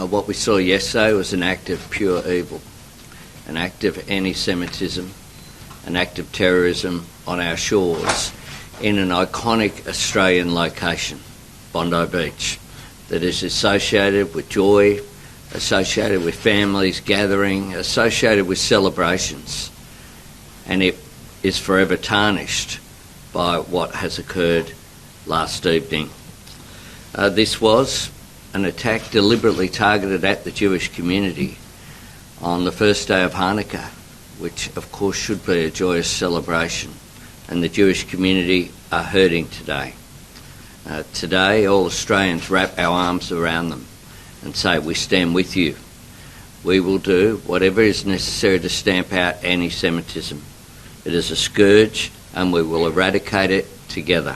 What we saw yesterday was an act of pure evil, an act of anti-Semitism, an act of terrorism on our shores in an iconic Australian location, Bondi Beach, that is associated with joy, associated with families gathering, associated with celebrations, and it is forever tarnished by what has occurred last evening. This was an attack deliberately targeted at the Jewish community on the first day of Hanukkah, which of course should be a joyous celebration, and the Jewish community are hurting today. Today all Australians wrap our arms around them and say, we stand with you. We will do whatever is necessary to stamp out anti-Semitism. It is a scourge and we will eradicate it together.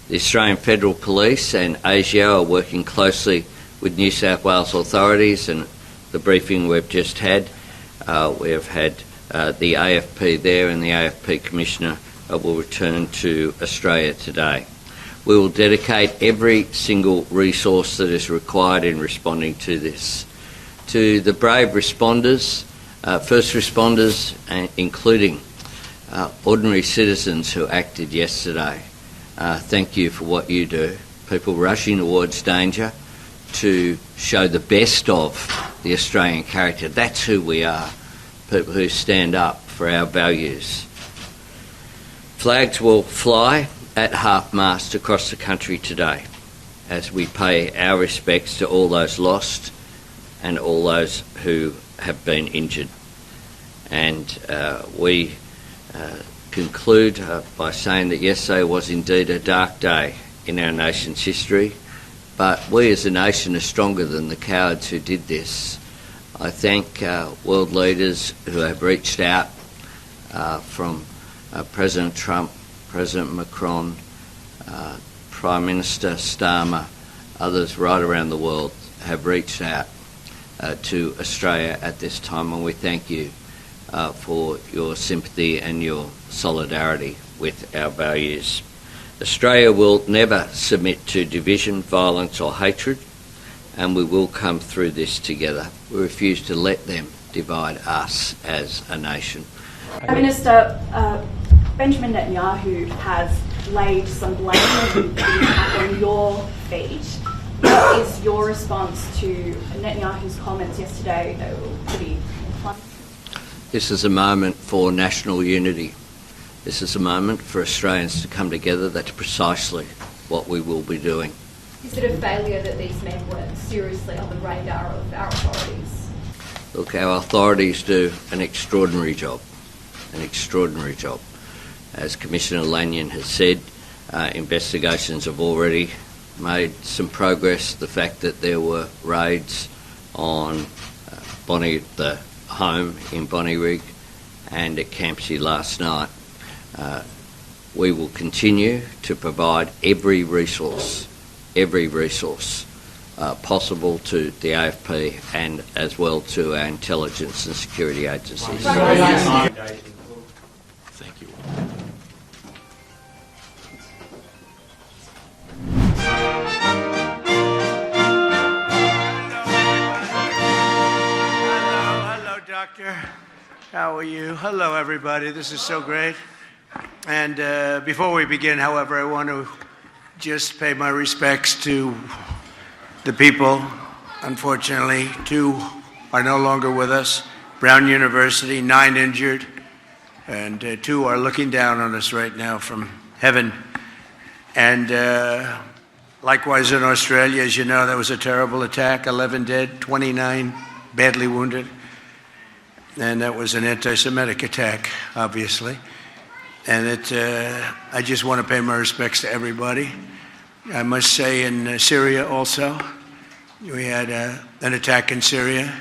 The Australian Federal Police and ASIO are working closely with New South Wales authorities, and the briefing we've just had, we have had the AFP there, and the AFP Commissioner will return to Australia today. We will dedicate every single resource that is required in responding to this. To the brave responders, first responders, including ordinary citizens who acted yesterday, thank you for what you do. People rushing towards danger to show the best of the Australian character. That's who we are, people who stand up for our values. Flags will fly at half-mast across the country today as we pay our respects to all those lost and all those who have been injured. And we conclude by saying that yesterday was indeed a dark day in our nation's history, but we as a nation are stronger than the cowards who did this. I thank world leaders who have reached out, from President Trump, President Macron, Prime Minister Starmer, others right around the world have reached out to Australia at this time, and we thank you for your sympathy and your solidarity with our values. Australia will never submit to division, violence or hatred, and we will come through this together. We refuse to let them divide us as a nation. Prime Minister, Benjamin Netanyahu has laid some blame on your feet. What is your response to Netanyahu's comments yesterday that will be fun? This is a moment for national unity. This is a moment for Australians to come together. That's precisely what we will be doing. Is it a failure that these men weren't seriously on the radar of our authorities? Look, our authorities do an extraordinary job. As Commissioner Lanyon has said, investigations have already made some progress. The fact that there were raids on the home in Bonnyrigg and at Campsie last night, we will continue to provide every resource possible to the AFP and as well to our intelligence and security agencies. Thank you. Hello, Doctor. How are you? Hello, everybody. This is so great. And before we begin, however, I want to just pay my respects to the people. Unfortunately, 2 are no longer with us. Brown University, 9 injured, and 2 are looking down on us right now from heaven. And likewise in Australia, as you know, that was a terrible attack, 11 dead, 29 badly wounded. And that was an anti-Semitic attack, obviously. And I just want to pay my respects to everybody. I must say in Syria also, we had an attack in Syria,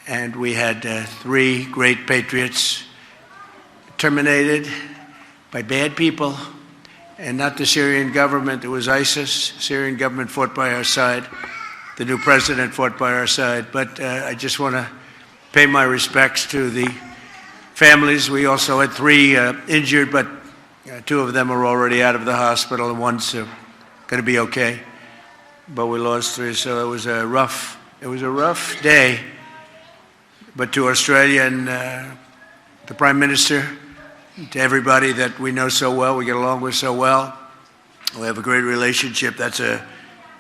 and we had 3 great patriots terminated by bad people, and not the Syrian government. It was ISIS. Syrian government fought by our side. The new president fought by our side. But I just want to pay my respects to the families. We also had 3 injured, but 2 of them are already out of the hospital, and one's going to be okay. But we lost 3, so it was a rough It was a rough day, but to Australia and the Prime Minister, to everybody that we know so well, we get along with so well, we have a great relationship. That's a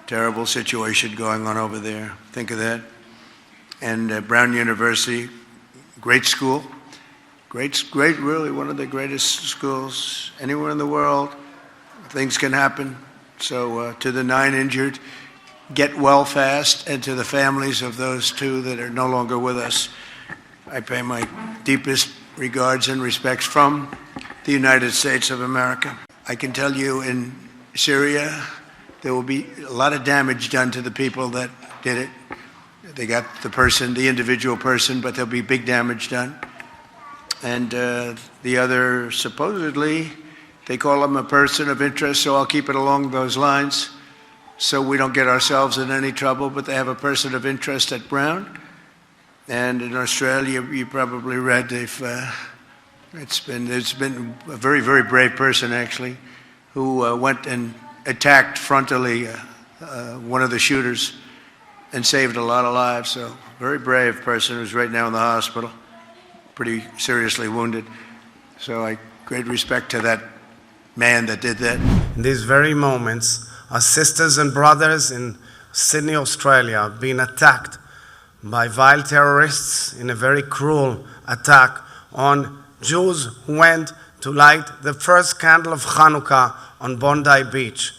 terrible situation going on over there. Think of that. And Brown University, great school, great, really one of the greatest schools anywhere in the world. Things can happen. So to the 9 injured, get well fast, and to the families of those 2 that are no longer with us, I pay my deepest regards and respects from the United States of America. I can tell you in Syria, there will be a lot of damage done to the people that did it. They got the individual person, but there'll be big damage done. And the other, supposedly, they call him a person of interest, so I'll keep it along those lines so we don't get ourselves in any trouble, but they have a person of interest at Brown. And in Australia, you probably read there's been a very, very brave person, actually, who went and attacked frontally one of the shooters and saved a lot of lives. So very brave person who's right now in the hospital, pretty seriously wounded. So great respect to that man that did that. In these very moments, our sisters and brothers in Sydney, Australia, have been attacked by vile terrorists in a very cruel attack on Jews who went to light the first candle of Hanukkah on Bondi Beach.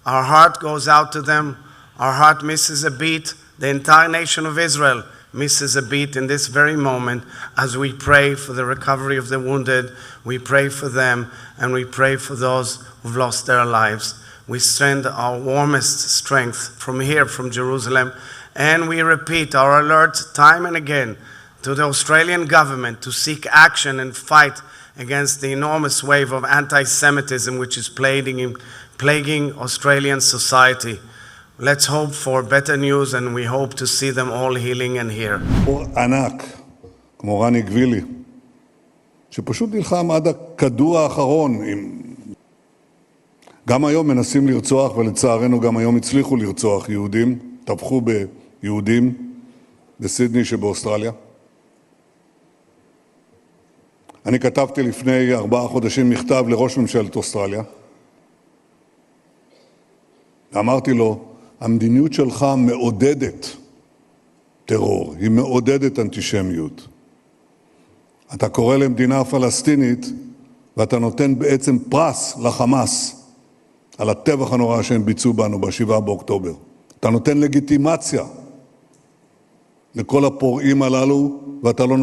Our heart goes out to them. Our heart misses a beat. The entire nation of Israel misses a beat in this very moment as we pray for the recovery of the wounded. We pray for them, and we pray for those who've lost their lives. We send our warmest strength from here, from Jerusalem, and we repeat our alert time and again to the Australian government to seek action and fight against the enormous wave of anti-Semitism which is plaguing Australian society. Let's hope for better news, and we hope to see them all healing and here. ענק, כמו רני גבילי, שפשוט נלחם עד הכדור האחרון. גם היום מנסים לרצוח, ולצערנו גם היום הצליחו לרצוח יהודים, טבחו ביהודים בסידני שבאוסטרליה. אני כתבתי לפני 4 חודשים מכתב לראש ממשלת אוסטרליה. אמרתי לו, המדיניות שלך מעודדת טרור, היא מעודדת אנטישמיות. אתה קורא למדינה פלסטינית, ואתה נותן בעצם פרס לחמאס על הטבח הנורא שהם ביצעו בנו ב7 באוקטובר. אתה נותן לגיטימציה לכל הפורעים הללו, ואתה לא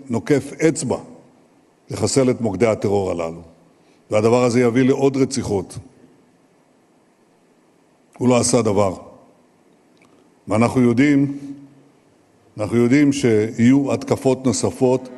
נוקף אצבע לחסל את מוקדי הטרור הללו. והדבר הזה יביא לעוד רציחות. הוא לא עשה דבר. ואנחנו יודעים שיהיו התקפות נוספות,